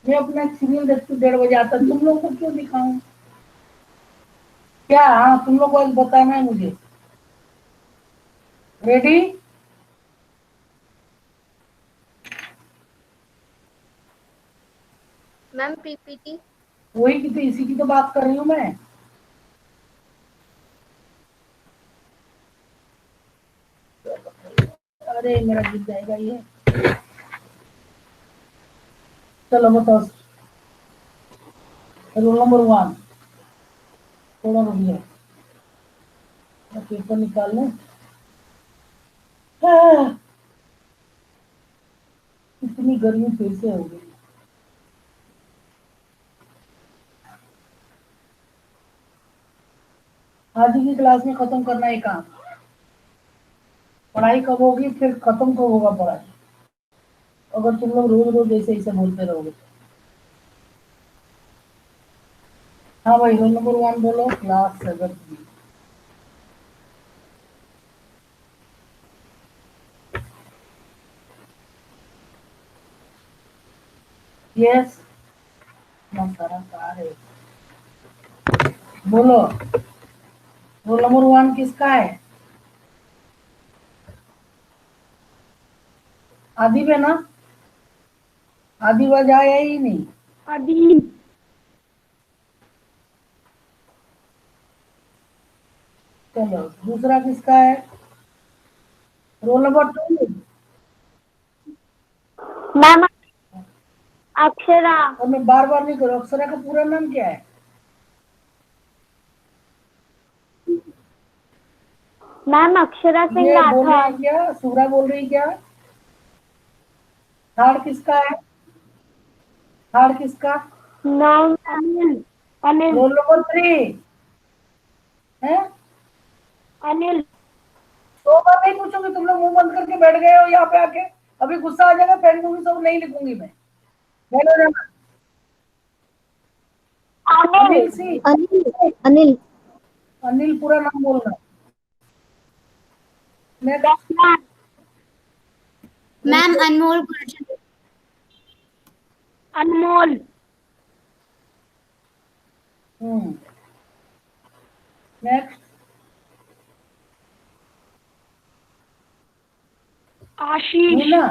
मैं अपना सीरियल देखती हूँ 1:30 आता, तुम लोग को क्यों दिखाऊं? क्या? हाँ, तुम लोग को आज बताना है मुझे। रेडी? Ma'am PPT. वही की तो, इसी की तो बात कर रही हूँ मैं। अरे मेरा गिर जाएगा ये। चलो बताओ। Roll number 1। थोड़ा रुकिए, मैं पेपर निकाल लूं। हाँ, इतनी गर्मी फिर से हो गई। आज की क्लास में खत्म करना है काम। पढ़ाई कब होगी, फिर खत्म कब होगा पढ़ाई, अगर तुम लोग रोज रोज ऐसे ऐसे बोलते रहोगे। हाँ भाई, रोल नंबर 1 बोलो, क्लास 7। यस, सारा कार है। बोलो, रोल नंबर 1 किसका है? आदि पे ना? आदि आवाज आया ही नहीं। आदि। चलो, दूसरा किसका है? Roll number 2। मैम अक्षरा। और मैं बार बार नहीं करूँ, अक्षरा का पूरा नाम क्या है? मैम अक्षरा सिंह ये बोल रही है राठौर। क्या? सूरा बोल रही क्या? थर्ड किसका है? थर्ड किसका? नाम अनिल। अनिल। रोल नंबर 3 है। अनिल। दो बार नहीं पूछूंगी, तुम लोग मुंह बंद करके बैठ गए हो यहाँ पे आके। अभी गुस्सा आ जाएगा, पेन भी सब नहीं लिखूंगी मैं। बैठो जाना। अनिल। अनिल सिंह। अनिल। अनिल। अनिल पूरा नाम बोलना। नेक्स्ट। Yes ma'am. मैम अनमोल गुरजर। अनमोल। नेक्स्ट। आशीष। मीना।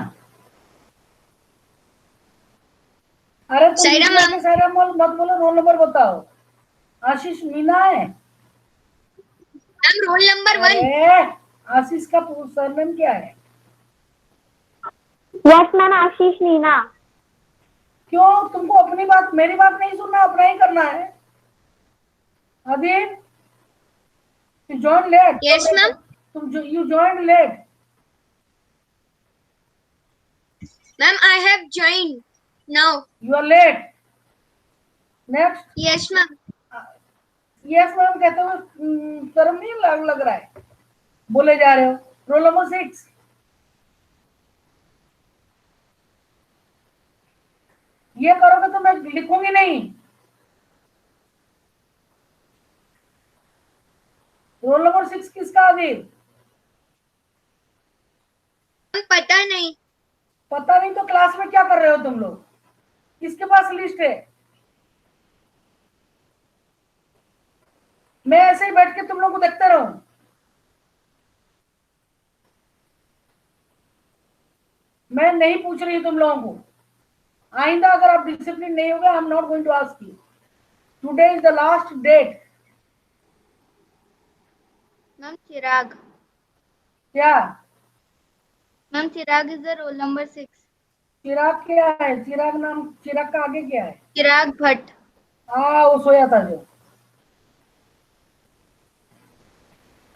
अरे तुम सायरा बीच में मैम। आके सारा मत बोलो, रोल नंबर बताओ। आशीष मीना है। Ma'am roll number 1। अरे आशीष का सरनेम क्या है? यस मैम आशीष मीना। क्यों, तुमको अपनी बात, मेरी बात नहीं सुनना, अपना ही करना है। अभी you join late. Yes ma'am. तुम जो you join late. Ma'am I have join now. You are late. Next. Yes ma'am. Yes ma'am कहते हुए शर्म नहीं लग रहा है? बोले जा रहे हो। Role number 6। ये करोगे तो मैं लिखूंगी नहीं। रोल नंबर 6 किसका? आदिल। पता नहीं। पता नहीं तो क्लास में क्या कर रहे हो तुम लोग? किसके पास लिस्ट है? मैं ऐसे ही बैठ के तुम लोग को देखते रहूं? मैं नहीं पूछ रही तुम लोगों को। आइंदा अगर आप डिसिप्लिन नहीं होगे, I am not going to ask you. Today is the last date. Ma'am Chirag. क्या? Ma'am Chirag is the roll number 6। Chirag क्या है? चिराग नाम, चिराग का आगे क्या है? चिराग भट्ट। हाँ, वो सोया था जो।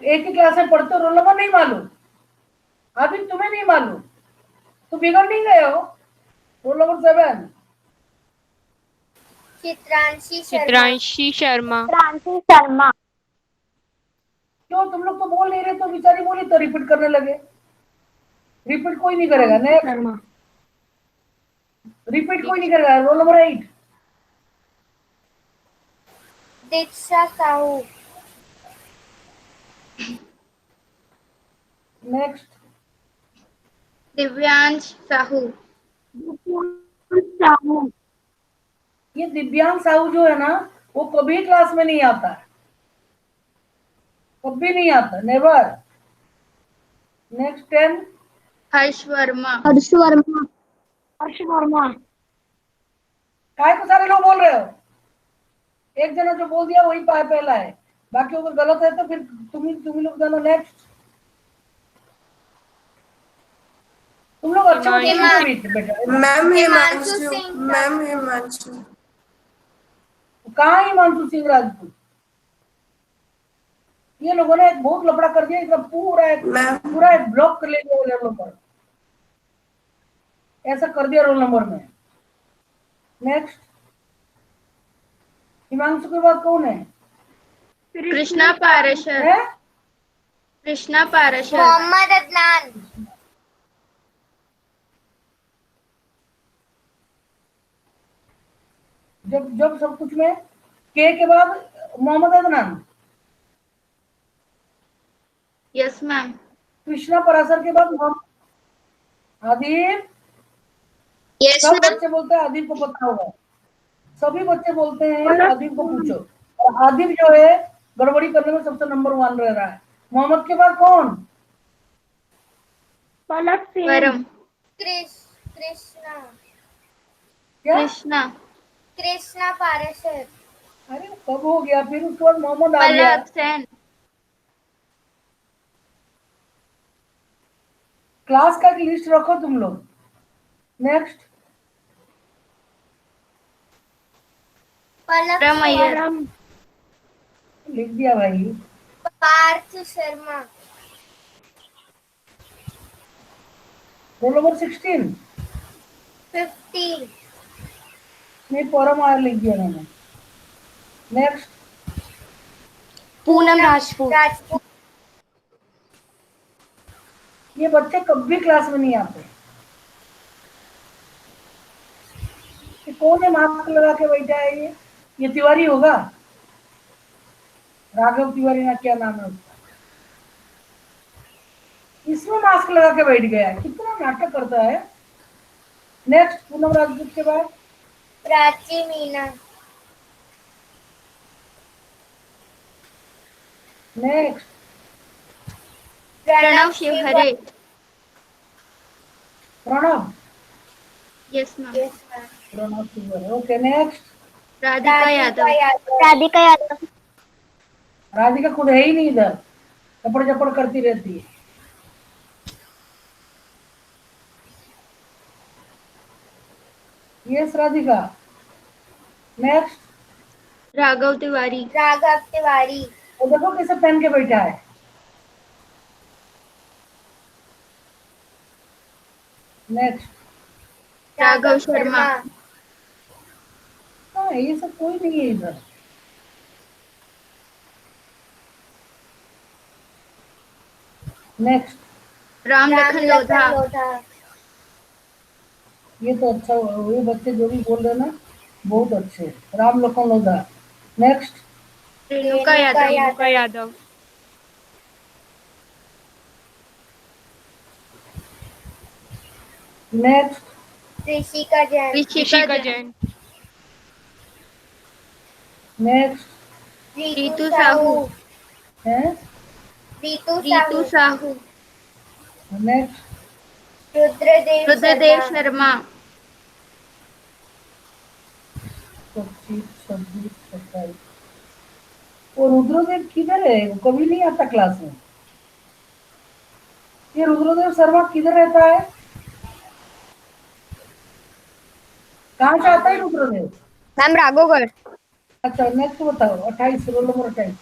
एक ही क्लास में पढ़ते हो, रोल नंबर नहीं मालूम? अभी तुम्हें नहीं मालूम तो बिगड़ नहीं गए हो? Roll number 7। चित्रांशी शर्मा। चित्रांशी शर्मा। क्रांति शर्मा। क्यों, तुम लोग तो बोल नहीं रहे, तो बेचारी बोली तो रिपीट करने लगे। रिपीट कोई नहीं करेगा। नेक्स्ट। शर्मा। रिपीट कोई नहीं करेगा। Roll number 8। दीक्षा साहू। नेक्स्ट। दिव्यांश साहू। विपुल साहू। ये दिव्यांग साहू जो है ना, वो कभी क्लास में नहीं आता है, कभी नहीं आता, नेवर। नेक्स्ट 10। हर्ष वर्मा। हर्ष वर्मा। हर्ष वर्मा। काय को सारे लोग बोल रहे हो? एक जना जो बोल दिया वही पहला है, बाकी अगर गलत है तो फिर तुम लोग जानो। नेक्स्ट। तुम लोग अच्छे बच्चे नहीं बेटा। मैम हिमांशु हिमांशु। सिंह। मैम हिमांशु। कहाँ हिमांशु सिंह राजपूत? ये लोगों ने एक बहुत लफड़ा कर दिया, इसका मैम पूरा एक ब्लॉक कर ले दिया लेवल पर, ऐसा कर दिया रोल नंबर में। नेक्स्ट। हिमांशु के बाद कौन है? कृष्णा पाराशर। है? कृष्णा पाराशर। मोहम्मद अदनान। जब जब सब कुछ में के बाद मोहम्मद अदनान। Yes ma'am. कृष्णा पराशर के बाद मोहम्मद आदिब। यस सब मैम। बच्चे बोलते हैं आदिब को पता होगा, सभी बच्चे बोलते हैं आदिब को पूछो। और आदिब जो है गड़बड़ी करने में सबसे नंबर 1 रह रहा है। मोहम्मद के बाद कौन? पलक सिंह। परम। कृष्णा। क्या? कृष्णा। कृष्णा पाराशर। अरे कब हो गया? फिर उसके बाद मोहम्मद आ गया। पलक सेन। क्लास का लिस्ट रखो तुम लोग। नेक्स्ट। पलक रमैया। परम। लिख दिया भाई। पार्थ शर्मा। Roll number 16। 15। नहीं, परम आया लिख दिया मैंने। नेक्स्ट। पूनम राजपूत। ये बच्चे कभी क्लास में नहीं आते। ये कौन है मास्क लगा के बैठा है? ये तिवारी होगा, राघव तिवारी ना क्या नाम है उसका। इसमें मास्क लगा के बैठ गया है, कितना नाटक करता है। नेक्स्ट। पूनम राजपूत के बाद Prachi Meena. Next. Pranav Shivhare. Pranav. Yes ma'am. Pranav Shivhare. Okay. Next. Radhika Yadav. Radhika Yadav. Radhika खुद है ही नहीं इधर, चपड़ चपड़ करती रहती है। यस राधिका। नेक्स्ट। राघव तिवारी। राघव तिवारी। वो देखो कैसे पहन के बैठा है। नेक्स्ट। राघव शर्मा। हाँ, ये सब कोई नहीं है इधर। नेक्स्ट। राम लखन लोधा। ये तो अच्छा हुआ, ये बच्चे जो भी बोल रहे हैं ना बहुत अच्छे। Ram Lakhan Lodha. Next. Renuka Yadav. Next. Rishika Jain. Rishika Jain. Next. Ritu Sahu. है। रीतू साहू। नेक्स्ट। रुद्रदेव शर्मा। 25, 26, 27। वो रुद्रदेव किधर है? वो कभी नहीं आता क्लास में। ये रुद्रदेव शर्मा किधर रहता है? कहाँ से आता है रुद्रदेव? मैम राघवगढ़। अच्छा, नेक्स्ट बताओ। 28, रोल नंबर 28।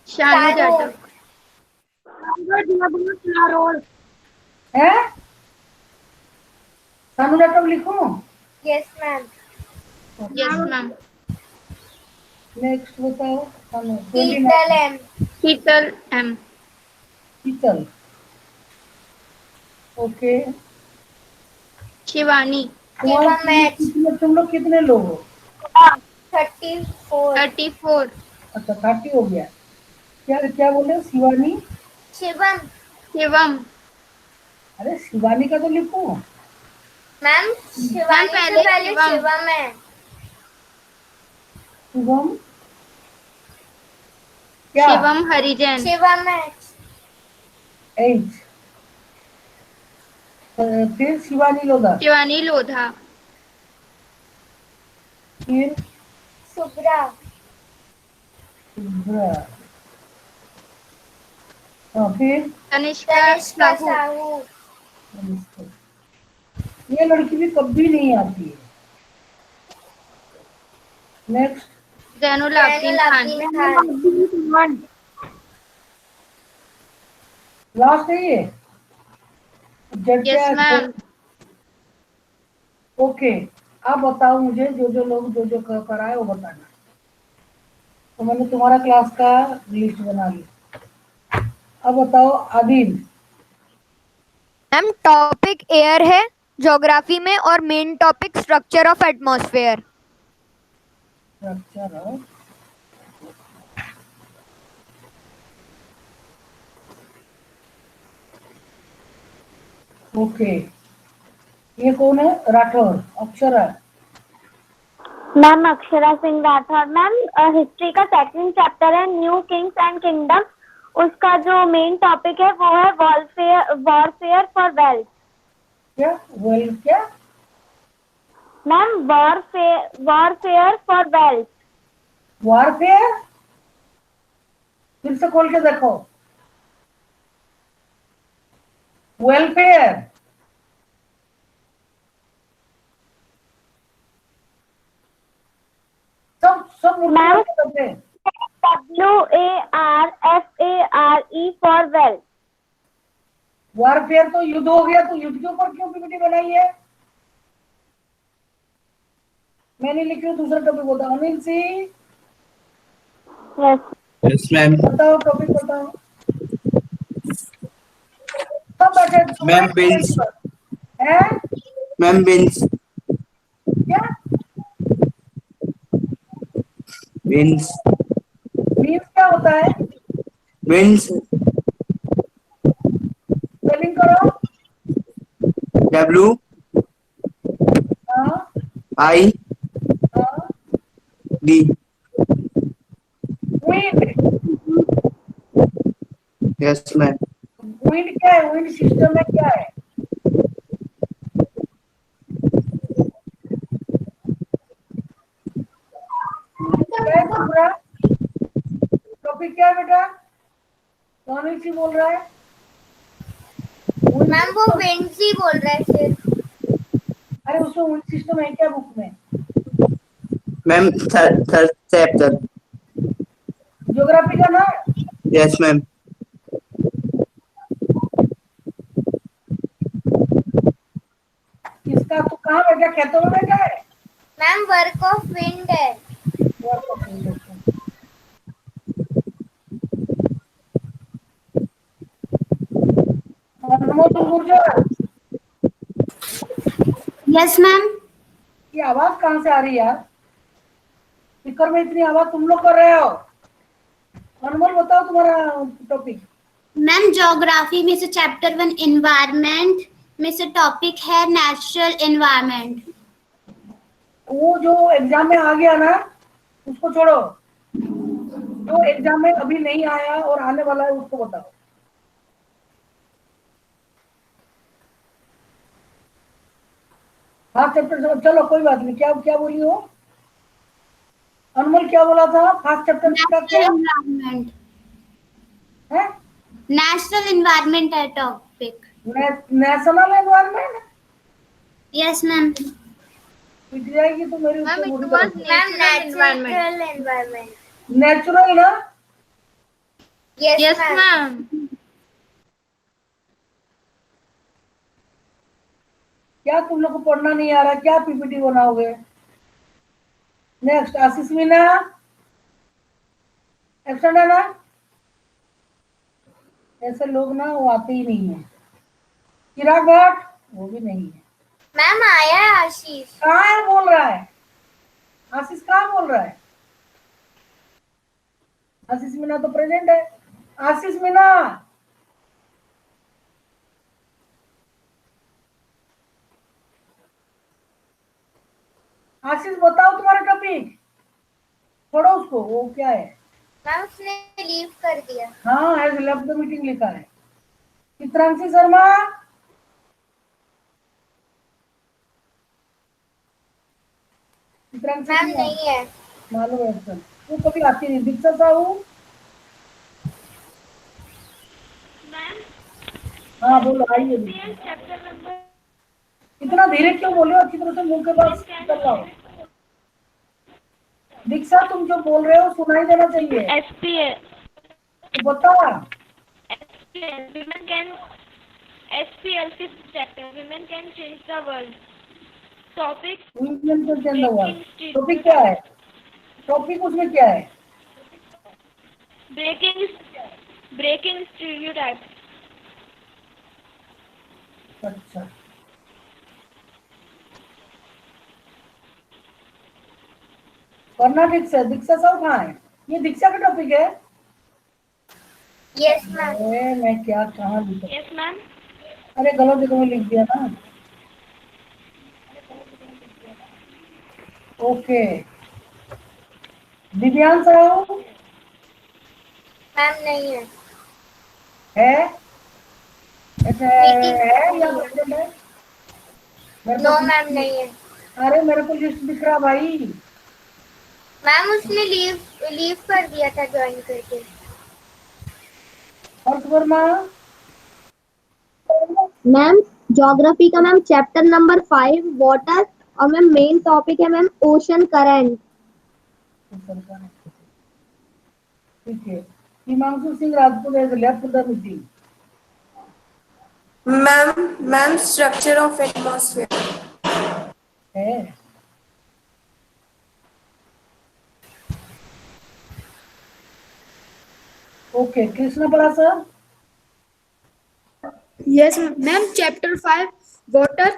शानू जाटव। रोड। है? सानू जाटव लिखो। Yes ma'am. Yes ma'am. Next बताओ। Sanu. Sheetal M. Sheetal M. Sheetal. Okay. Shivani. तुम लोग कितने लोग हो? 34। 34। अच्छा, 30 हो गया। क्या क्या बोले? शिवानी। शिवम। शिवम। अरे शिवानी का तो लिखो। मैम शिवानी से पहले पहले शिवम। शिवम है। शुभम क्या? शिवम हरिजन। शिवम है। 8। फिर शिवानी लोधा। शिवानी लोधा। फिर शुभ्रा। शुभ्रा। फिर तनिष्का तनिष्का साहू। साहू। ये लड़की भी कभी नहीं आती है। नेक्स्ट जैनुल आबदीन जैनुल खान। आबदीन खान। लास्ट है ये। जेड यस क्या मैम। ओके। आप बताओ मुझे, जो लोग जो कराए वो बताना। तो मैंने तुम्हारा क्लास का लिस्ट बना ली। अब बताओ आदिल। मैम टॉपिक एयर है ज्योग्राफी में और main topic structure of atmosphere. Structure. Okay. ये कौन है? Rathore. Akshara. Ma'am Akshara Singh Rathore. Ma'am history का सेकंड चैप्टर है न्यू किंग्स एंड किंगडम। उसका जो मेन टॉपिक है वो है वॉरफेयर फॉर वेल्थ। क्या वेल क्या? Ma'am warfare for wealth. Warfare. फिर से खोल के देखो। वेलफेयर। सब मैम करते हैं। WARFARE for wealth. वारफेयर तो युद्ध हो गया, तो युद्ध के ऊपर क्यों पीपीटी बनाई है? मैंने लिखी हूँ दूसरा टॉपिक बताओ। Anil Singh yes yes ma'am. बताओ, टॉपिक बताओ। सब बैठे मैम बिन्स। है मैम बिन्स। क्या? बिन्स। मीन्स क्या होता है? बिन्स। स्पेलिंग करो। डब्ल्यू हाँ आई हाँ। D. Wind. Yes ma'am. Wind क्या है? विंड सिस्टम में क्या है? क्या है तुम्हारा टॉपिक? क्या है बेटा? अनिल सिंह बोल रहा है। Wind मैम वो system- विंड्स ही बोल रहा है सिर्फ। अरे उसमें विंड सिस्टम है क्या बुक में? Ma'am third chapter. ज्योग्राफी का ना? Yes ma'am. किसका? तू कहाँ बैठा? खेतों में बैठा है? मैम वर्क ऑफ विंड है। अनमोल गुर्जर, यस मैम। ये आवाज कहाँ से आ रही है यार? स्पीकर में इतनी आवाज तुम लोग कर रहे हो। अनमोल बताओ तुम्हारा टॉपिक। मैम ज्योग्राफी में से चैप्टर 1 एनवायरनमेंट में से टॉपिक है नेचुरल एनवायरनमेंट। वो जो एग्जाम में आ गया ना उसको छोड़ो, जो एग्जाम में अभी नहीं आया और आने वाला है उसको बताओ। हाँ चैप्टर चलो कोई बात नहीं। क्या क्या बोली हो? अनमोल क्या बोला था? फास्ट चैप्टर का नेचुरल क्या एनवायरनमेंट। है? नेचुरल एनवायरनमेंट है topic. National environment. Yes ma'am. पिट जाएगी तो मेरी मैम उससे इट बुरी वाज तरफ। Ma'am natural environment. Natural environment. Natural ना? Yes yes ma'am. मैम। क्या तुम लोग को पढ़ना नहीं आ रहा? क्या पीपीटी बनाओगे? नेक्स्ट आशीष मीना। एब्सेंट है ना? ऐसे लोग ना वो आते ही नहीं है। चिराग भट्ट वो भी नहीं है। मैम आया है आशीष। कहाँ है? बोल रहा है आशीष। कहाँ बोल रहा है? आशीष मीना तो प्रेजेंट है। आशीष मीना आशीष बताओ तुम्हारा टॉपिक। पढ़ो उसको, वो क्या है? मैम उसने लीव कर दिया। हाँ, हैज लेफ्ट द मीटिंग लिखा है। चित्रांशी शर्मा, चित्रांशी मैम नहीं है। मालूम है सर, वो कभी आती नहीं। दीक्षा साहू, हाँ बोलो, आइए। इतना धीरे क्यों बोल रहे हो? अच्छी तरह से मुंह के पास कर रहा हो। दीक्षा, तुम जो बोल रहे हो सुनाई देना चाहिए। SPL. तो बता। SPL. Women can. SPL 5th chapter. Women can change the world. Topic. Women को चेंज हुआ। टॉपिक क्या है? टॉपिक उसमें क्या है? Breaking stereotypes. अच्छा, वरना दीक्षा, दीक्षा साहब कहाँ है? ये दीक्षा का टॉपिक है। Yes ma'am. अरे मैं क्या कहाँ लिखा? Yes, ma'am. अरे गलत जगह में लिख दिया ना। ओके, दिव्यांश साहब मैम नहीं है। है? अच्छा, है या प्रेजेंट है? मेरे नो पास मैम नहीं है। अरे मेरे को लिस्ट दिख रहा भाई। मैम उसने लीव कर दिया था ज्वाइन करके। हर्ष वर्मा, मैम ज्योग्राफी का मैम चैप्टर नंबर 5 वाटर, और मैम मेन टॉपिक है मैम ओशन करंट। ठीक है। Himanshu Singh Rajput has left the meeting. Ma'am structure of atmosphere. है। ओके, कृष्ण बड़ा sir. Yes, ma'am. Chapter 5, water.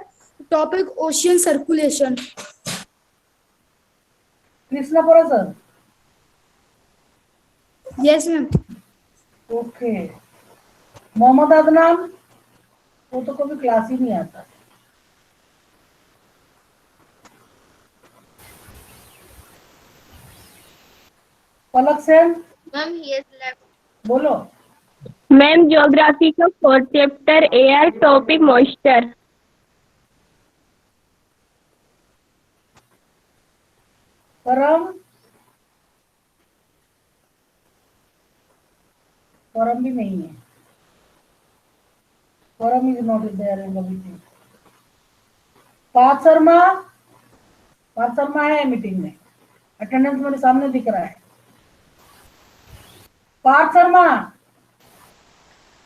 Topic ocean circulation. Krishna बड़ा sir. Yes, ma'am. Okay, Mohammad Adnan, वो तो कभी क्लास ही नहीं आता। पलक सेन, मैम ही हैज लेफ्ट। बोलो। मैम ज्योग्राफी का 4th chapter air, topic moisture. परम, परम भी नहीं है। Param is not there in the meeting. Parth Sharma, Parth Sharma है मीटिंग में, अटेंडेंस मेरे सामने दिख रहा है। पार्थ शर्मा,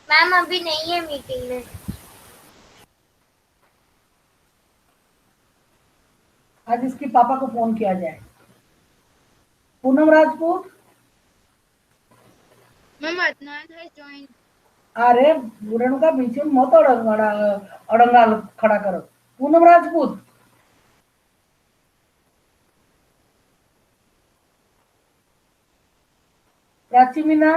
मैम अभी नहीं है मीटिंग में। आज इसके पापा को फोन किया जाए। Poonam Rajput, ma'am Adnan has join. अरे रेणु का बीच में मत अड़ंगा खड़ा करो। Poonam Rajput, Prachi Meena,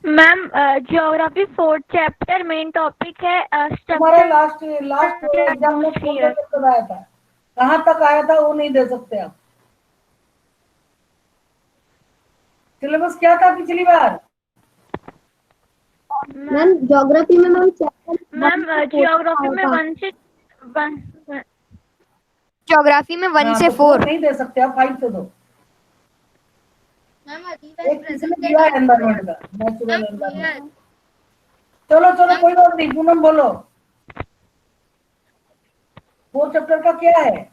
ma'am geography 4th chapter main topic है तुम्हारा लास्ट एग्जाम में कौन सा चैप्टर आया था? कहाँ तक आया था वो नहीं दे सकते आप। सिलेबस क्या था पिछली बार? मैम ज्योग्राफी में मैम चैप्टर मैम ज्योग्राफी में 1 से 1। ज्योग्राफी में 1 से 4। नहीं दे सकते आप, 5 से दो। मैम एक अदीब किसने दिया है एनवायरमेंट का, नेचुरल मैम एनवायरमेंट। चलो चलो कोई बात नहीं, पूनम बोलो। 4 चैप्टर का क्या है?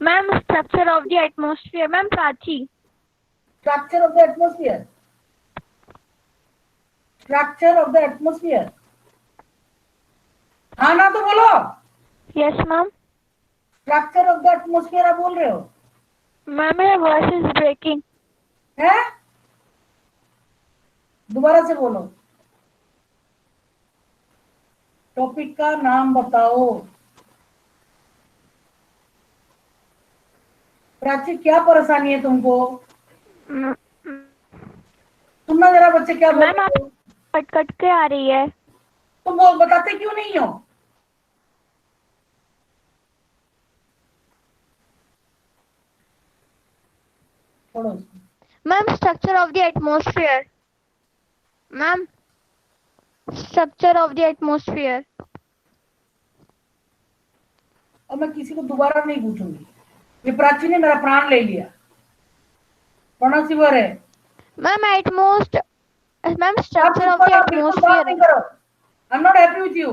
Ma'am structure of the atmosphere. Ma'am Prachi. Structure of the atmosphere, structure of the atmosphere. हाँ ना तो बोलो। Yes ma'am. Structure of the atmosphere आप बोल रहे हो? मैम मेरा वॉइस इज ब्रेकिंग। है? दोबारा से बोलो। टॉपिक का नाम बताओ। प्राची, क्या परेशानी है तुमको? सुनना जरा बच्चे क्या बोल मैम रहे आप हो? कट कट के आ रही है। तुम वो बताते क्यों नहीं हो? पढ़ो इसको। Ma'am structure of the atmosphere. Ma'am structure of the atmosphere. और मैं किसी को दोबारा नहीं पूछूंगी, ये प्राची ने मेरा प्राण ले लिया। प्रणव सिवर है मैम एटमोस्ट मैम आप स्ट्रक्चर चुप ऑफ द करो, बिल्कुल बात एटमॉस्फेयर। नहीं करो। आई am not happy with you.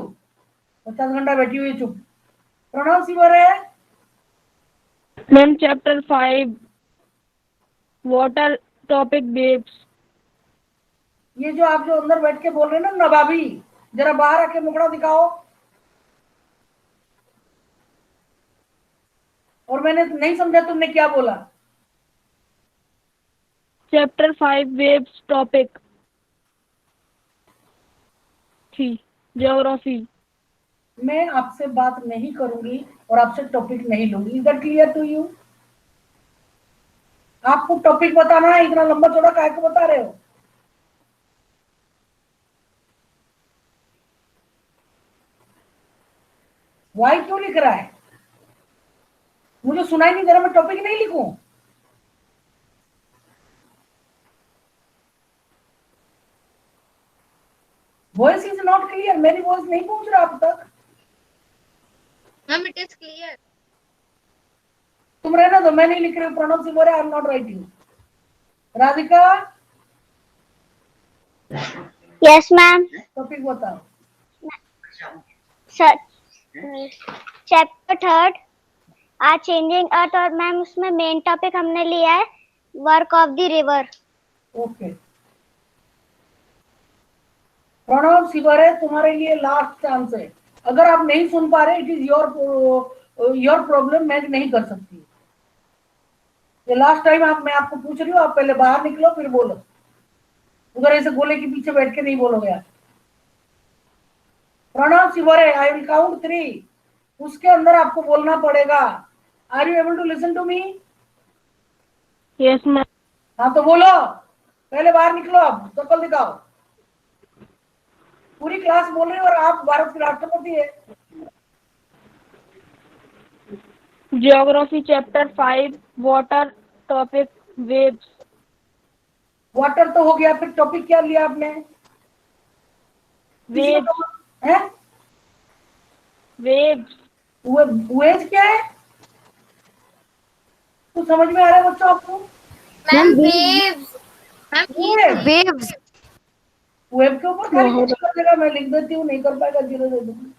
50 घंटा बैठी हुई है चुप। प्रणव सिवर है ma'am chapter 5 water topic waves. ये जो आप जो अंदर बैठ के बोल रहे हैं ना नवाबी, जरा बाहर आके मुखड़ा दिखाओ। और मैंने नहीं समझा तुमने क्या बोला। चैप्टर 5 वेव्स टॉपिक थी ज्योग्राफी। मैं आपसे बात नहीं करूंगी और आपसे टॉपिक नहीं लूंगी। Is that clear to you? आपको टॉपिक बताना है, इतना लंबा चौड़ा काहे को बता रहे हो? वाई क्यों लिख रहा है? मुझे सुनाई नहीं दे रहा, मैं टॉपिक नहीं लिखूं? वॉइस इज नॉट क्लियर, मेरी वॉइस नहीं पहुंच रहा अब तक। Ma'am it is clear. तुम रहना दो, मैं नहीं लिख रही हूँ। Pranav Singh I am not writing. Radhika yes ma'am. Topic बताओ। चैप्टर 3 आर चेंजिंग अर्थ, और मैम उसमें मेन टॉपिक हमने लिया है work of the river. Okay Pranav Siware, तुम्हारे लिए लास्ट चांस है। अगर आप नहीं सुन पा रहे, इट इज योर प्रॉब्लम, मैं नहीं कर सकती। ये लास्ट टाइम मैं आपको पूछ रही हूँ, आप पहले बाहर निकलो फिर बोलो। उधर ऐसे गोले के पीछे बैठ के नहीं बोलोगे आप। Pranav Sivare, I will count 3, उसके अंदर आपको बोलना पड़ेगा। Are you able to listen to me? Yes ma'am. हाँ तो बोलो, पहले बाहर निकलो, आप शक्ल दिखाओ। पूरी क्लास बोल रही है और आप भारत के राष्ट्रपति है। Geography chapter 5 water topic waves. Water तो हो गया, फिर टॉपिक क्या लिया आपने? वेव्स। है वेव्स। वेज क्या है? तो समझ में आ रहा है बच्चों आपको? Ma'am waves. वेव्स। वेब के ऊपर खाली कुछ कर देगा, मैं लिख देती हूँ, नहीं कर पाएगा जीरो दे दूंगी।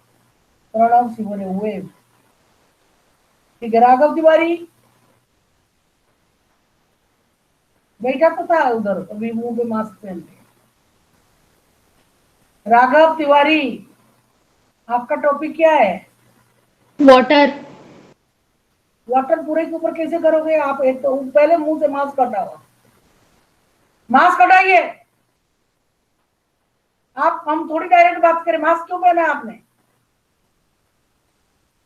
प्रणव सिवरे वेव। ठीक है राघव तिवारी बैठा तो था उधर, अभी मुंह पे मास्क पहन के। राघव तिवारी, आपका टॉपिक क्या है? वाटर। वाटर पूरे के ऊपर कैसे करोगे आप? एक तो पहले मुंह से मास्क हटाओ, मास्क हटाइए। आप हम थोड़ी डायरेक्ट बात करें, मास्क क्यों पहना है आपने?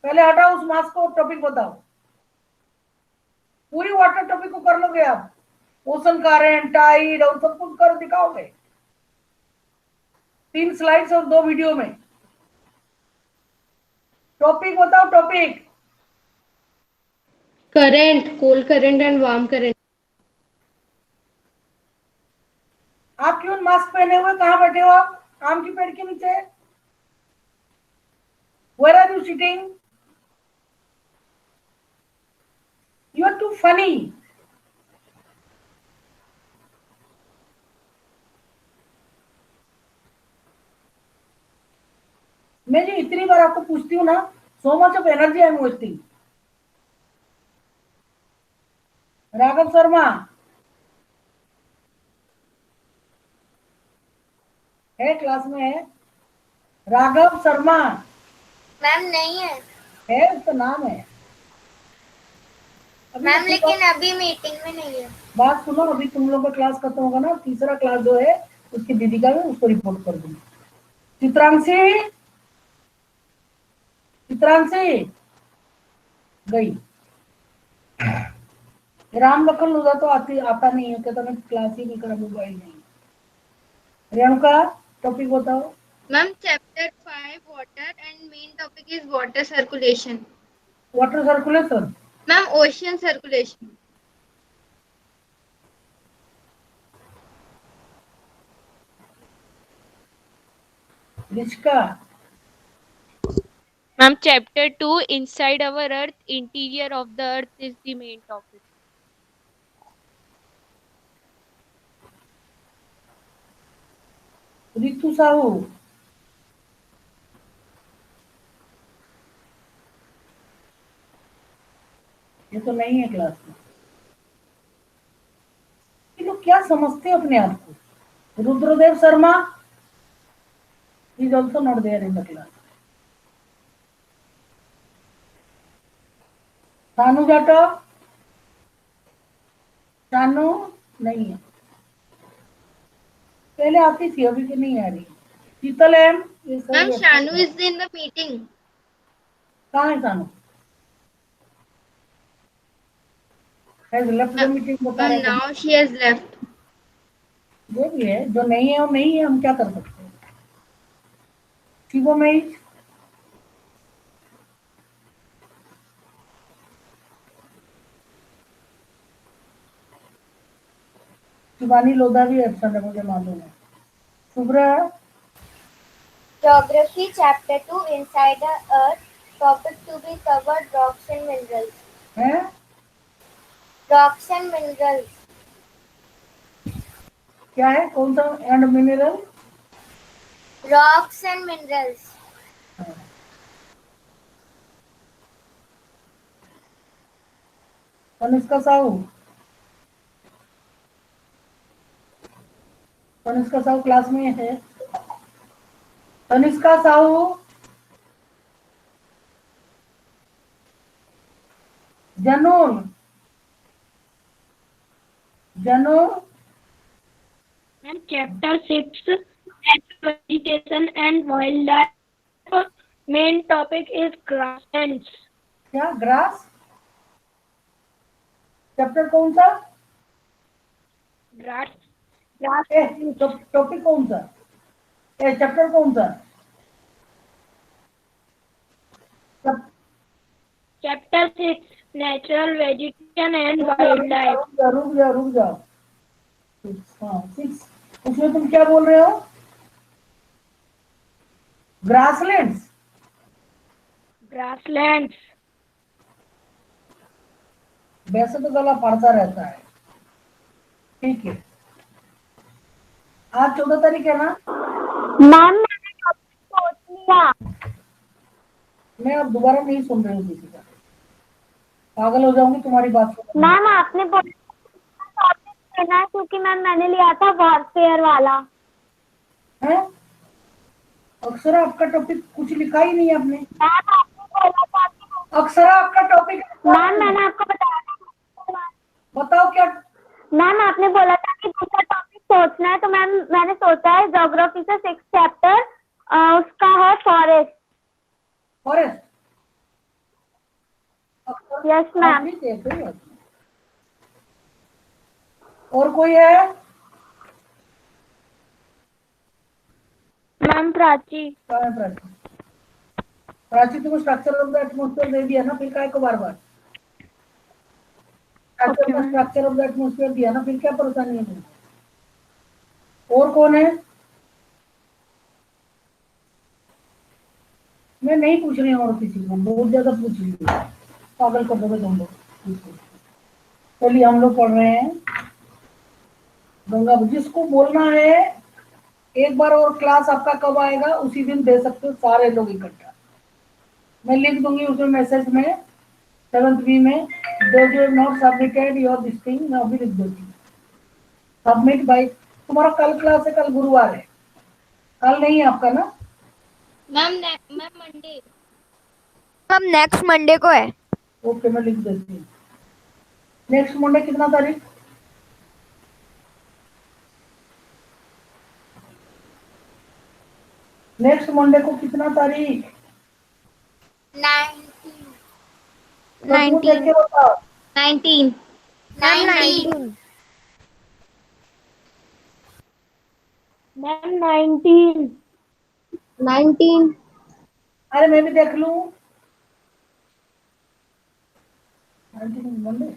पहले हटाओ उस मास्क को, टॉपिक बताओ। पूरी वाटर टॉपिक को कर लोगे आप? ओशन करेंट, टाइड और सब कुछ कर दिखाओगे 3 स्लाइड्स और 2 वीडियो में। टॉपिक बताओ, topic. Current, cold current and warm current. आप क्यों मास्क पहने हुए कहाँ बैठे हो आप? आम की पेड़ के नीचे? Where are you sitting? You are too funny. मैं जो इतनी बार आपको पूछती हूँ ना, so much of energy I am wasting. Raghav Sharma है क्लास में? है राघव शर्मा? मैम नहीं है उसका नाम है। मैम, लेकिन अभी मीटिंग में नहीं है। बात सुनो, अभी तुम लोग का क्लास खत्म होगा ना, तीसरा क्लास जो है उसकी दीदी का, मैं उसको रिपोर्ट कर दूंगी। चित्रांशी गई। राम लखन लुदा तो आता नहीं है, कहता मैं क्लास ही नहीं करा, मोबाइल नहीं। रेणुका टॉपिक बताओ। Ma'am chapter 5 water and main topic is water circulation. Water circulation? Ma'am ocean circulation. Richika Ma'am, chapter 2, Inside Our Earth, Interior of the Earth is the main topic. Ritu Sahu ये तो नहीं है क्लास में। ये लोग क्या समझते हैं अपने आप को। Rudradev Sharma is also not there in the class. Sanu Jatav, सानू नहीं है, पहले आती थी अभी की नहीं आ रही। शीतल M Ma'am, Shanu is in the meeting. कहाँ है सानू? Has left the meeting बता Ma'am, रहे हैं। now she has left. जो भी है, जो नहीं है वो नहीं है, हम क्या कर सकते हैं। शिवो में शिवानी लोधा भी एब्सेंट है, मुझे मालूम है। Shubhra Geography Chapter 2 Inside the Earth. Topic to be covered rocks and minerals. है, Rocks and minerals. क्या है, कौन सा and mineral? Rocks and minerals. Tanishka Sahu, Tanishka Sahu class में है। Tanishka Sahu, Janoor, Janoor Ma'am, chapter 6, vegetation and wildlife. Main topic is grasslands. क्या ग्रास? चैप्टर कौन सा? Grass. टॉपिक कौन सा? चैप्टर कौन सा? Chapter 6, natural vegetation and wildlife. रुक जाओ। हाँ 6, उसमें तुम क्या बोल रहे हो? ग्रासलैंड्स। Grasslands. वैसे तो गला पड़ता रहता है, ठीक है। आज 14 तारीख है ना? मैम मैंने टॉपिक सोच लिया। मैं अब दोबारा नहीं सुन रही हूँ किसी का, पागल हो जाऊंगी तुम्हारी बात सुन। मैम आपने बोला टॉपिक लेना है क्योंकि मैम मैंने लिया था वॉरफेयर वाला। है अक्षरा, आपका टॉपिक कुछ लिखा ही नहीं आपने। मैम आपने बोला था कि अक्षरा आपका टॉपिक मैम मैंने आपको बताया था। बताओ क्या? मैम आपने बोला था कि दूसरा टॉपिक सोचना है, तो मैम मैंने सोचा है ज्योग्राफी से 6 चैप्टर उसका है फॉरेस्ट। फॉरेस्ट? Yes ma'am. ठीक है, कोई बात नहीं। और कोई है? मैम प्राची। कहाँ है प्राची? प्राची तुमको स्ट्रक्चर ऑफ द एटमॉस्फेयर दे दिया ना, फिर काय को बार बार स्ट्रक्चर ऑफ द एटमॉस्फेयर दिया ना, फिर क्या परेशानी है तुमको? और कौन है? मैं नहीं पूछ रही हूँ और किसी को, बहुत ज्यादा पूछ रही हूँ, पागल कर दोगे तुम लोग। चलिए हम लोग पढ़ रहे हैं गंगा। जिसको बोलना है एक बार और क्लास आपका कब आएगा उसी दिन दे सकते हो सारे लोग इकट्ठा। मैं लिख दूंगी उसमें मैसेज में 7th बी में, जो not submitted your this thing, मैं अभी लिख देती हूँ सबमिट बाय। तुम्हारा कल क्लास है, कल गुरुवार है, कल नहीं है आपका ना? Ma'am, Monday. हम नेक्स्ट मंडे को है। ओके, मैं लिख देती हूँ। नेक्स्ट मंडे कितना तारीख? नेक्स्ट मंडे को कितना तारीख? 19. देख के बताओ। 19. 19. मैम 19। 19. अरे मैं भी देख लूं। 19 मंडे।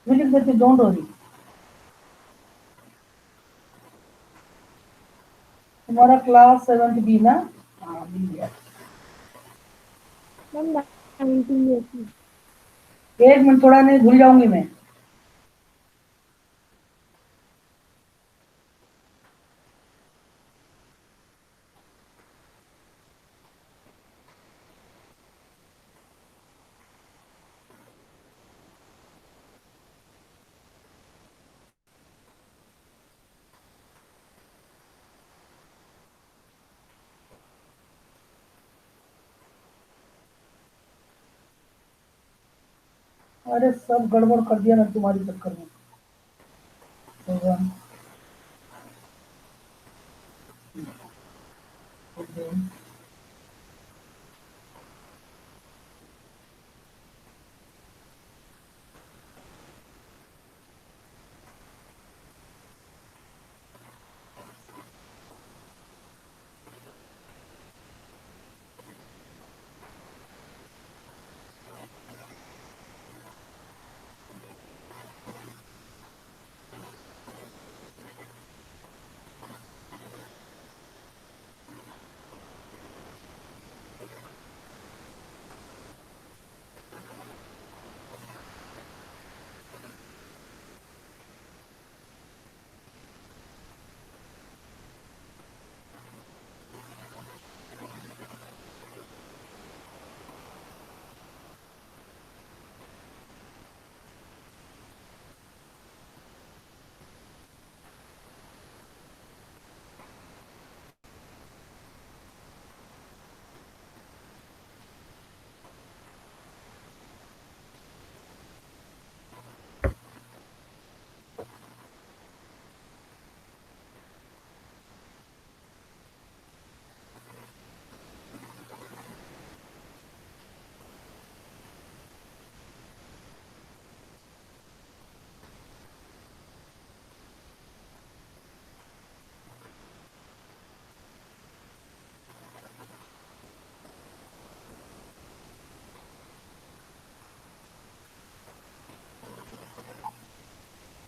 मैं लिख देती, डोंट वरी। तुम्हारा क्लास 7th बी ना? हाँ मिल गया। मैम 1980। एक मिनट, थोड़ा नहीं भूल जाऊंगी मैं। अरे सब गड़बड़ कर दिया मैं तुम्हारी चक्कर में।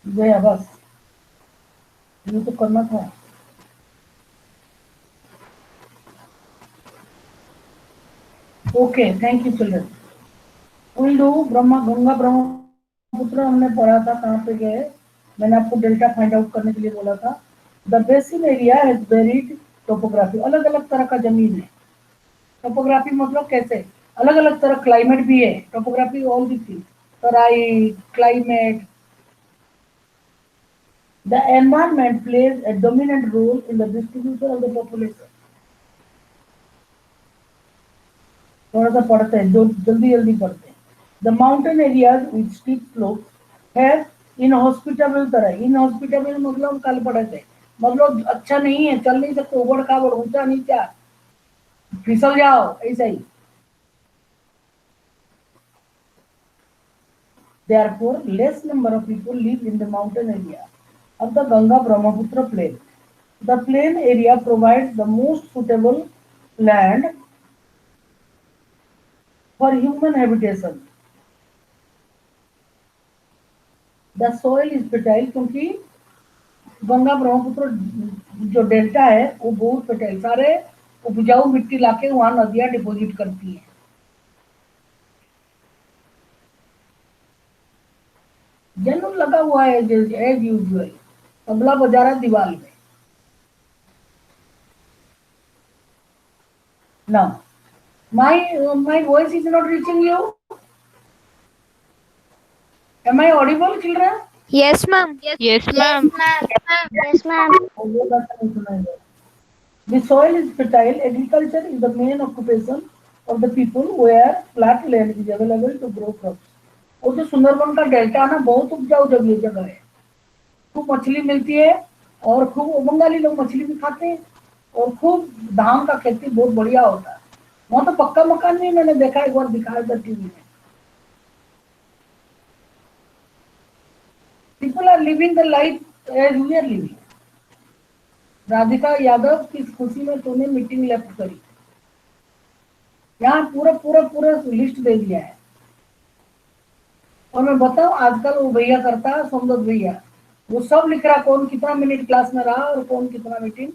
गया बस, ये तो करना था। Okay, thank you children. Will do Brahma Ganga Brahmaputra हमने पढ़ा था, कहाँ पे गए? मैंने आपको डेल्टा फाइंड आउट करने के लिए बोला था। The basin area has varied topography, अलग अलग तरह का जमीन है। टोपोग्राफी मतलब कैसे? अलग अलग तरह क्लाइमेट भी है। Topography all the thing, Terai, climate. The environment plays a dominant role in the distribution of the population. थोड़ा सा पढ़ते हैं, जो जल्दी जल्दी पढ़ते हैं। The mountain areas with steep slopes have inhospitable terrain. Inhospitable मतलब हम कल पढ़े थे, मतलब अच्छा नहीं है, चल नहीं सकते, उबड़ खाबड़, ऊंचा नीचा, फिसल जाओ, ऐसा ही। Therefore, less number of people live in the mountain area of the Ganga Brahmaputra plain. The plain area provides the most suitable land for human habitation. The soil is fertile क्योंकि गंगा ब्रह्मपुत्र जो डेल्टा है वो बहुत fertile, सारे उपजाऊ मिट्टी लाके वहां नदियां डिपोजिट करती हैं। जनरल लगा हुआ है एज यूजुअल, तबला बजा रहा दीवार में। Now, my voice is not reaching you. Am I audible, children? Yes, ma'am. Yes, ma'am. Yes, ma'am. The soil is fertile. Agriculture is the main occupation of the people where flat land is available to grow crops. और जो सुंदरबन का delta है ना, बहुत उपजाऊ जगह है, खूब मछली मिलती है और खूब बंगाली लोग मछली भी खाते हैं और खूब धान का खेती बहुत बढ़िया होता है। वहां तो पक्का मकान नहीं, मैंने देखा एक बार, दिखाया था टीवी में। People are living the life as we are living. Radhika Yadav की खुशी में तूने मीटिंग लेफ्ट करी। यहाँ पूरा लिस्ट दे दिया है। और मैं बताऊं आजकल वो भैया करता है, सोमदत्त भैया, वो सब लिख रहा कौन कितना मिनट क्लास में रहा और कौन कितना मीटिंग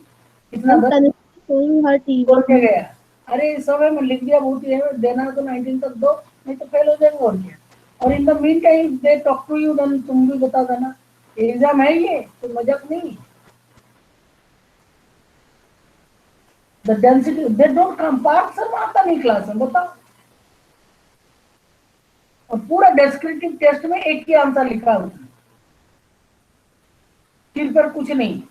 कितना मैम दस तनिष्का showing her छोड़ के TV. गया। अरे इस समय में लिख दिया बहुत ही है, देना है तो 19 तक दो, नहीं तो फेल हो जाएंगे और क्या। और in the mean time they talk to you, then तुम भी बता देना। एग्जाम है ये तो मजाक नहीं। The density they don't come, Parth Sharma आता नहीं क्लास में, बताओ। और पूरा डेस्क्रिप्टिव टेस्ट में एक ही आंसर लिखा उसने, फिर पर कुछ नहीं।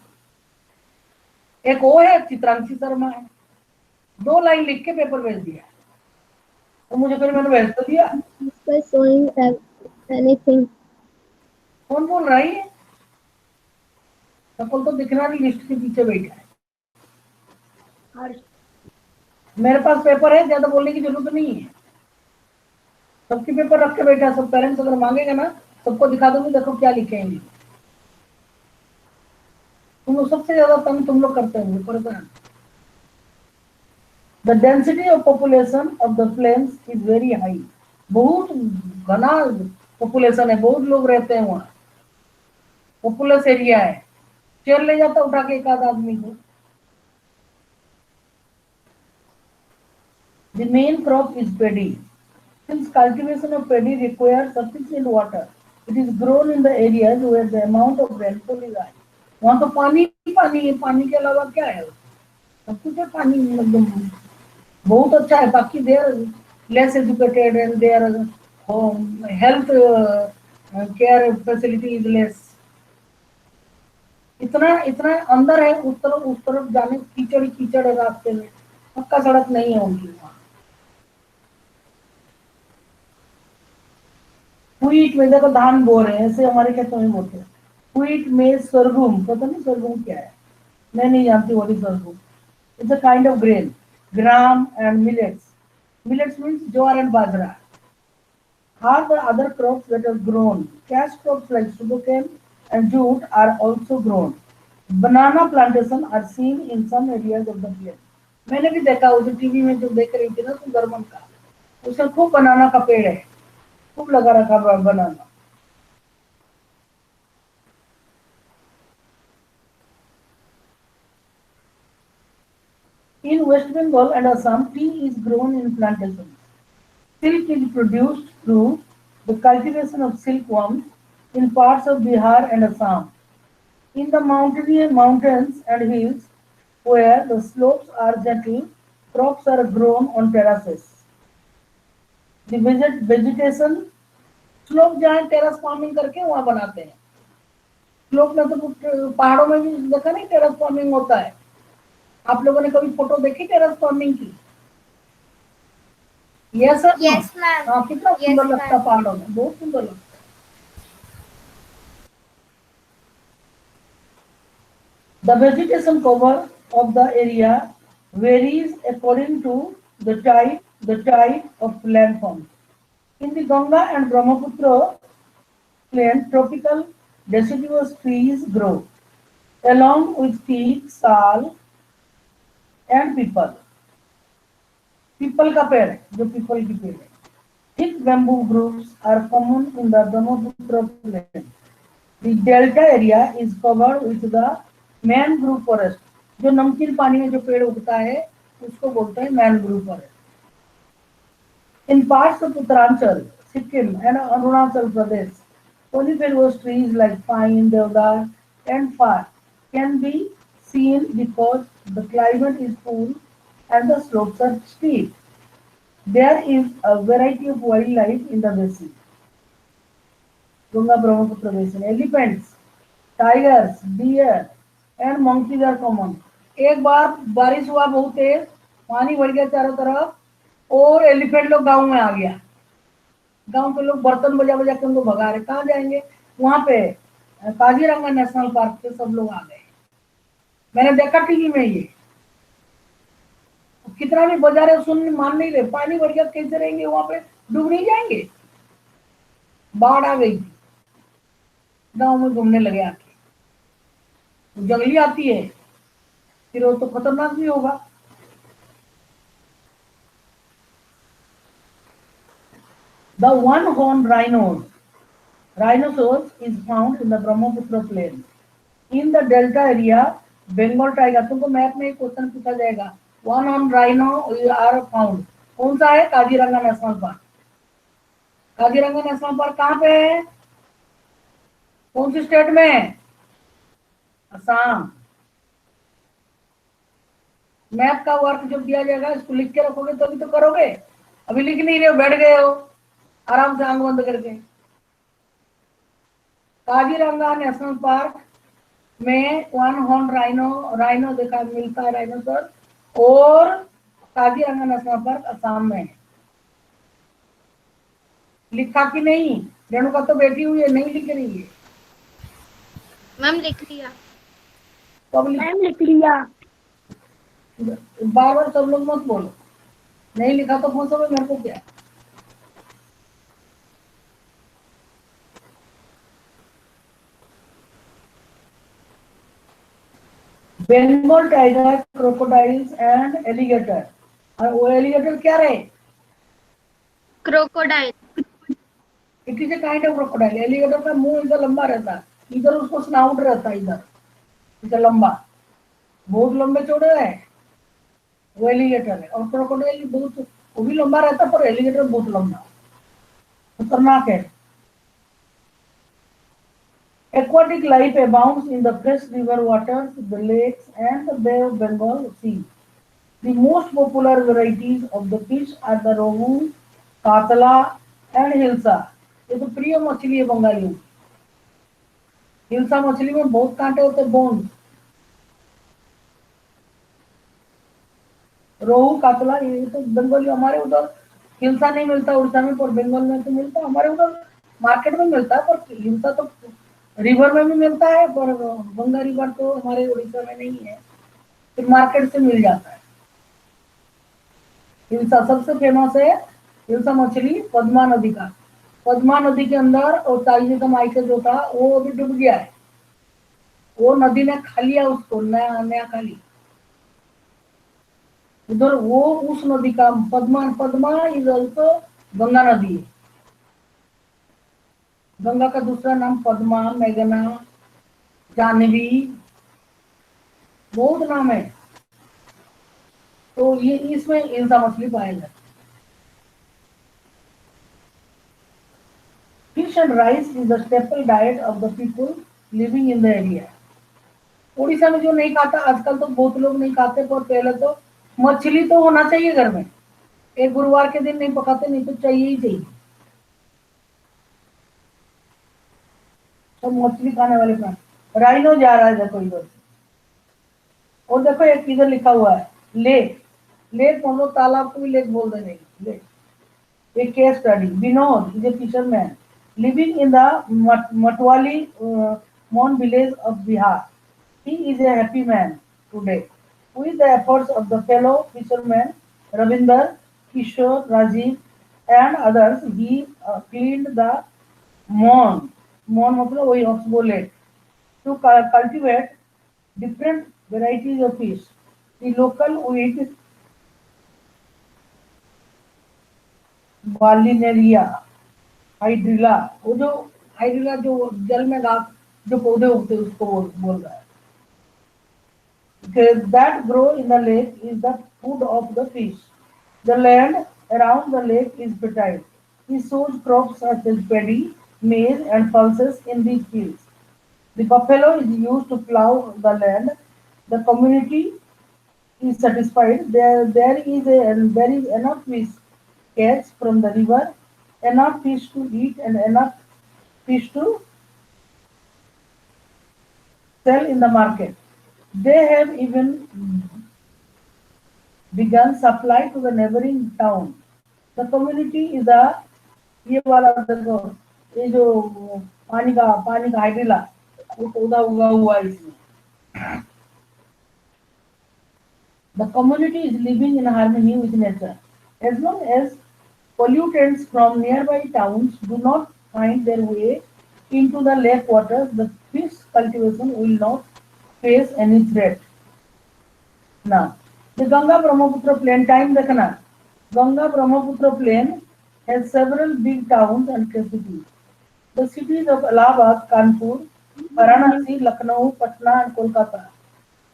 एक वो है चित्रांशी शर्मा है, 2 लाइन लिख के पेपर भेज दिया, तो मुझे फिर मैंने भेज तो दिया। Taniष्ka is showing anything. कौन बोल रहा है? सकल तो दिखना नहीं, लिस्ट के पीछे बैठा है। मेरे पास पेपर है, ज्यादा बोलने की जरूरत नहीं है। सबके पेपर रख के बैठा है, सब पेरेंट्स अगर मांगेगा ना सबको दिखा दूंगी, देखो क्या लिखेंगे। तुम लोग सबसे ज्यादा तंग तुम लोग करते होंगे, परेशान। The density of population of the plains is very high. बहुत घना पॉपुलेशन है, बहुत लोग रहते हैं वहाँ, पॉपुलस एरिया है। चेयर ले जाता उठा के एक आध आदमी को। The main crop is paddy. Since cultivation of paddy requires sufficient water, it is grown in the areas where the amount of rainfall is high. वहाँ तो पानी ही पानी है, पानी के अलावा क्या है? सब कुछ है पानी, एकदम बहुत अच्छा है। बाकी they are less educated and their health care facility is less. इतना अंदर है, उस तरफ जाने कीचड़ कीचड़ है रास्ते में, पक्का सड़क नहीं है उनकी वहाँ। व्हीट में देखो धान बो रहे हैं, ऐसे हमारे खेतों में बोते हैं। व्हीट में सरगुम, पता नहीं सरगुम क्या है, मैं नहीं जानती what is sorghum. It's a kind of grain, gram and millets. Millets means jowar and bajra are the other crops that are grown. Cash crops like sugarcane and jute are also grown. Banana plantation are seen in some areas of the plain. मैंने भी देखा, उसे TV में जो देख रही थी ना सुंदरबन का, उसमें खूब बनाना का पेड़ है, खूब लगा रखा बनाना। In West Bengal and Assam, tea is grown in plantations. Silk is produced through the cultivation of silkworms in parts of Bihar and Assam. In the mountains and hills where the slopes are gentle, crops are grown on terraces. The vegetation slope जहाँ terrace farming करके वहां बनाते हैं। Slope में तो पहाड़ों में भी देखा नहीं टेरेस फार्मिंग होता है। आप लोगों ने कभी फोटो देखी टेरेस फार्मिंग की? Yes sir, Yes, ma'am. हाँ, कितना Yes, सुंदर लगता है ma'am. पहाड़ों में, बहुत सुंदर लगता है। The vegetation cover of the area varies according to the type of landform. In the Ganga and Brahmaputra plain, tropical deciduous trees grow, along with teak, sal, and people. People का पेड़ है, जो पीपल की पेड़ है। Thick bamboo groups are common in the Brahmaputra plain. The delta area is covered with the mangrove forest. जो नमकीन पानी में जो पेड़ उगता है उसको बोलते हैं mangrove forest. In parts of Uttaranchal, Sikkim and Arunachal Pradesh, coniferous trees like pine, deodar, and fir can be seen because the climate is cool and the slopes are steep. There is a variety of wildlife in the basin. Ganga Brahmaputra basin. Elephants, tigers, deer, and monkeys are common. एक बार बारिश हुआ बहुत तेज, पानी भर गया चारों तरफ और एलिफेंट लोग गांव में आ गया। गांव के लोग बर्तन बजा बजा के उनको भगा रहे। कहाँ जाएंगे? वहां पे काजीरंगा नेशनल पार्क के सब लोग आ गए। मैंने देखा टीवी में ये, कितना भी बजा रहे सुन मान नहीं रहे। पानी भर गया, कैसे रहेंगे वहां पे? डूब नहीं जाएंगे? बाढ़ आ गई थी, गांव में घूमने लगे आके। जंगली आती है फिर वो तो खतरनाक भी होगा। The one-horned rhinos Rhinoceros is found in the Brahmaputra plain. In the delta area, Bengal tiger. तुमको मैप में एक क्वेश्चन पूछा जाएगा. One on rhino are found. कौन सा है? Kaziranga national park. Kaziranga national park कहाँ पे है? कौन सी स्टेट में है? असम. मैप का वर्क जब दिया जाएगा इसको लिख के रखोगे तो अभी तो करोगे. अभी लिख नहीं रहे हो, बैठ गए हो आराम से आंख बंद करके. काजीरंगा नेशनल पार्क में वन हॉर्न राइनो देखा मिलता है, राइनोसर. और काजीरंगा नेशनल पार्क असम में है. लिखा कि नहीं? रेणुका तो बैठी हुई है, नहीं लिख रही है. मैम लिख लिया. कब लिख लिया. बार बार सब लोग मत बोलो. नहीं लिखा तो पूछो मेरे को क्या. Bengal tiger, crocodiles and alligator. और वो एलिगेटर क्या रहे? Crocodile. It is a kind of crocodile. Alligator का मुंह इधर लंबा रहता है, इधर उसको स्नाउट रहता है, इधर लंबा, बहुत लंबे चौड़े है. वो एलिगेटर है. और क्रोकोडाइल बहुत, वो भी लंबा रहता है पर एलिगेटर बहुत लंबा, खतरनाक है. Aquatic life abounds in the fresh river waters, the lakes, and the Bay of Bengal Sea. The most popular varieties of the fish are the rohu, katla, and hilsa. ये तो प्रिय मछली है बंगालियों की. हिल्सा मछली में बहुत कांटे होते हैं, बोन. रोहू, कातला ये तो बंगाली. हमारे उधर हिल्सा नहीं मिलता उड़ीसा में, पर बंगाल में तो मिलता. हमारे उधर मार्केट में मिलता है, पर हिल्सा तो रिवर में भी मिलता है, पर गंगा रिवर तो हमारे उड़ीसा में नहीं है, फिर मार्केट से मिल जाता है. हिल्सा सबसे फेमस है. हिल्सा मछली पद्मा नदी का. पद्मा नदी के अंदर और ताइजे का माइका जो था वो अभी डूब गया है. वो नदी ने खा लिया उसको, नया खा लिया उधर. वो उस नदी का पद्मा इज ऑल्सो गंगा नदी है. गंगा का दूसरा नाम पद्मा, मेघना, जानवी, बहुत नाम है. तो ये इसमें हिल्सा मछली पाया जाता है. Fish and rice is the staple diet of the people living in the area. Orissa में जो नहीं खाता, आजकल तो बहुत लोग नहीं खाते, पर पहले तो मछली तो होना चाहिए घर में. एक गुरुवार के दिन नहीं पकाते, नहीं तो चाहिए ही चाहिए. तो मछली खाने वाले प्राणी. राइनो जा रहा है देखो इधर से. और देखो एक इधर लिखा हुआ है लेक. लेक मतलब तालाब को भी लेक बोल देंगे. लेक. एक case study. Vinod is a fisherman living in the Matwali Mon village of Bihar. He is a happy man today. With the efforts of the fellow fishermen Ravinder, Kishore, Rajiv, and others, he cleaned the Mon मतलब वही oxbow lake to cultivate different varieties of fish. The local wheat Vallineria, hydrilla, वो जो hydrilla जो जल में जो पौधे उगते हैं उसको बोल रहा है. That grow in the lake is the food of the fish. The land around the lake is fertile. He sows crops such as paddy, maize, and pulses in these fields. The buffalo is used to plow the land. The community is satisfied. There is enough fish catch from the river, enough fish to eat, and enough fish to sell in the market. They have even begun supply to the neighboring town. The community is a ये वाला देखो, ये जो पानी का hydrilla वो पौधा उगा हुआ है इसमें. The community is living in harmony with nature. As long as pollutants from nearby towns do not find their way into the lake waters, the fish cultivation will not face any threat. Now, the Ganga Brahmaputra plain, time देखना. Ganga Brahmaputra plain has several big towns and cities. The cities of Allahabad, Kanpur, Varanasi, Lucknow, Patna, and Kolkata,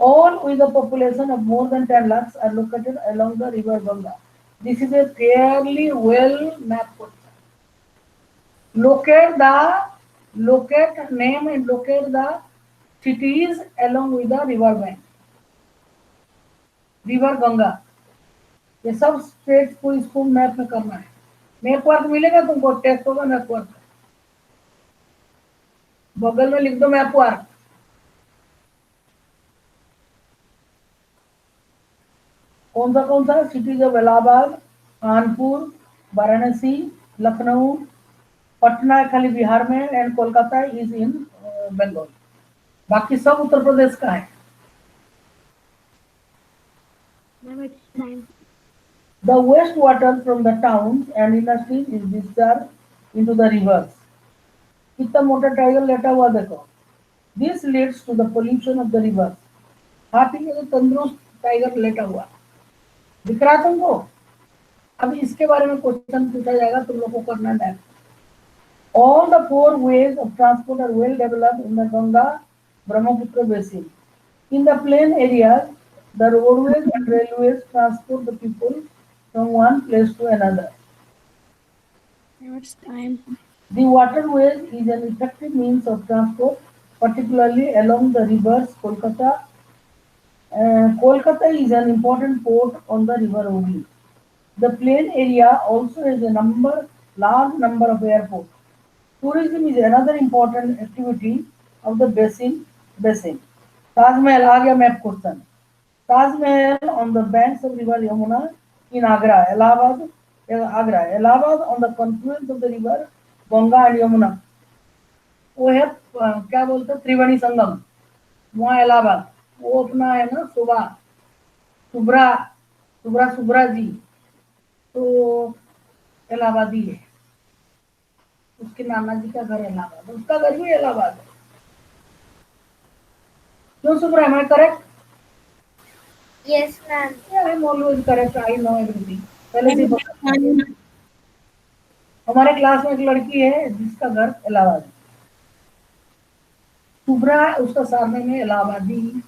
all with a population of more than 10 lakhs, are located along the river Ganga. This is a fairly well mapped question. Locate name and locate the cities along with the river bank, river Ganga. ये सब state को इसको map में करना है. Map work मिलेगा तुमको, test होगा मैप वर्क, बगल में लिख दो मैप वर्क. कौन सा सिटीज ऑफ इलाहाबाद, कानपुर, वाराणसी, लखनऊ, पटना खाली बिहार में, and Kolkata is in Bengal. बाकी सब उत्तर प्रदेश का है. The wastewater from the towns and industries is discharged into the rivers. कितना मोटा टाइगर लेटा हुआ देखो. This leads to the pollution of the rivers. हाथी के तंदुरुस्त टाइगर लेटा हुआ दिख रहा तुमको. अब इसके बारे में क्वेश्चन पूछा जाएगा, तुम लोग को करना है. All the four ways of transport are well developed in the Ganga Brahmaputra basin. In the plain areas, the roadways and railways transport the people from one place to another. The waterways is an effective means of transport, particularly along the rivers. Kolkata is an important port on the river Hooghly. The plain area also has a large number of airports. Tourism is another important activity of the basin. Taj Mahal आ गया map question. Taj Mahal on the banks of river Yamuna in Agra, Allahabad on the confluence of the river Ganga and Yamuna. वो है क्या बोलते हैं, त्रिवेणी संगम, वहाँ इलाहाबाद. वो अपना है ना सुब्रा जी, तो इलाहाबादी है. उसके नाना जी का घर इलाहाबाद, उसका घर भी इलाहाबाद है. क्यों Subra, am I correct? Yes, ma'am. Yeah, I'm always correct. I know everything. पहले से हमारे क्लास में एक लड़की है जिसका घर इलाहाबाद है. सुब्रा, उसका सरनेम है इलाहाबादी.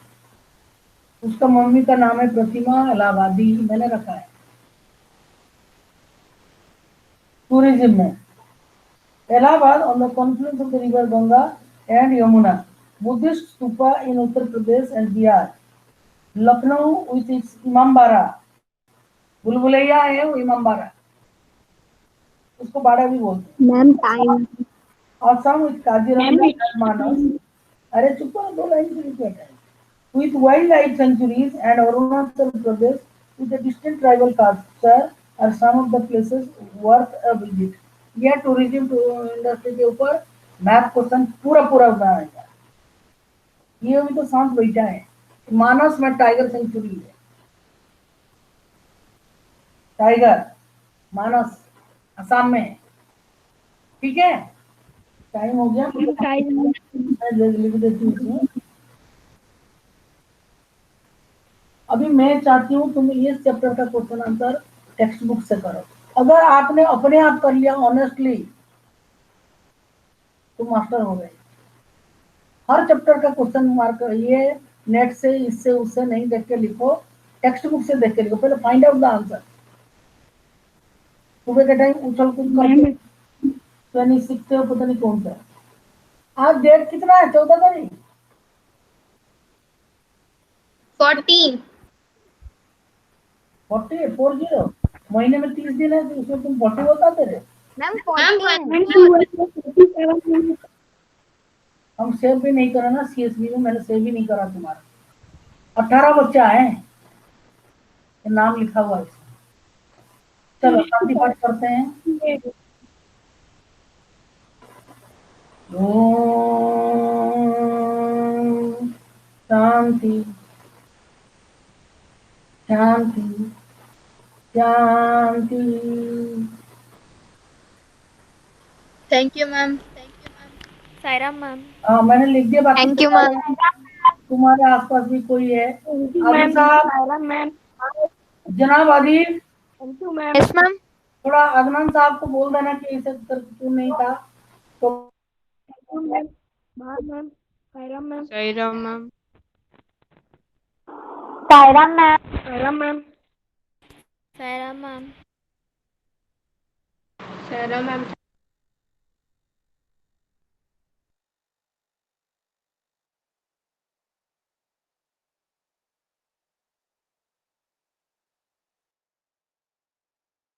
उसका मम्मी का नाम है प्रतिमा इलाहाबादी, मैंने रखा है. टूरिज्म में Allahabad on the confluence of the river Ganga and Yamuna. Buddhist stupa in Uttar Pradesh and Bihar. Lucknow with its Imambara. बुलबुलैया है वो इमामबाड़ा, उसको बाड़ा भी बोलते हैं. Ma'am time. Assam with Kaziranga and Manas. अरे चुप करो, 2 लाइन के लिए है. With wildlife sanctuaries and Arunachal Pradesh with a distinct tribal culture are some of the places worth a visit. यह टूरिज्म इंडस्ट्री के ऊपर मैप क्वेश्चन पूरा बनाएगा. ये भी तो सांस बैठा है. मानस में टाइगर सेंचुरी है, टाइगर मानस असम में. ठीक है, टाइम हो गया. लिख देती हूँ. अभी मैं चाहती हूँ तुम ये चैप्टर का क्वेश्चन आंसर टेक्स्ट बुक से करो. अगर आपने अपने आप कर लिया ऑनेस्टली तो मास्टर हो गए. हर चैप्टर का क्वेश्चन मार्क ये नेट से इससे उससे नहीं देख के लिखो, टेक्स्ट बुक से देख के लिखो. पहले फाइंड आउट द आंसर. सुबह के टाइम उछल कूद करके तो नहीं सीखते हो, पता नहीं कौन सा. आज डेट कितना है, 14 तारीख. 14. 40 महीने में 30 दिन है, तो उसमें तुम 40 बताते रहे. मैम हम सेव भी नहीं करा ना CSV में, मैंने सेव भी नहीं करा तुम्हारा. 18 बच्चा है, नाम लिखा हुआ है. चलो शांति पाठ करते हैं. ओम शांति शांति शांति. Thank you, ma'am. Saira ma'am. हाँ, मैंने लिख दिया. बाकी थैंक यू मैम. तुम्हारे आसपास भी कोई है? आदिल साहब, मैम. जनाब आदिल. Yes ma'am. थोड़ा अदनान साहब को बोल देना कि इसे उत्तर क्यों नहीं था, तो ma'am Saira ma'am Saira ma'am Saira ma'am Saira ma'am Saira ma'am Saira ma'am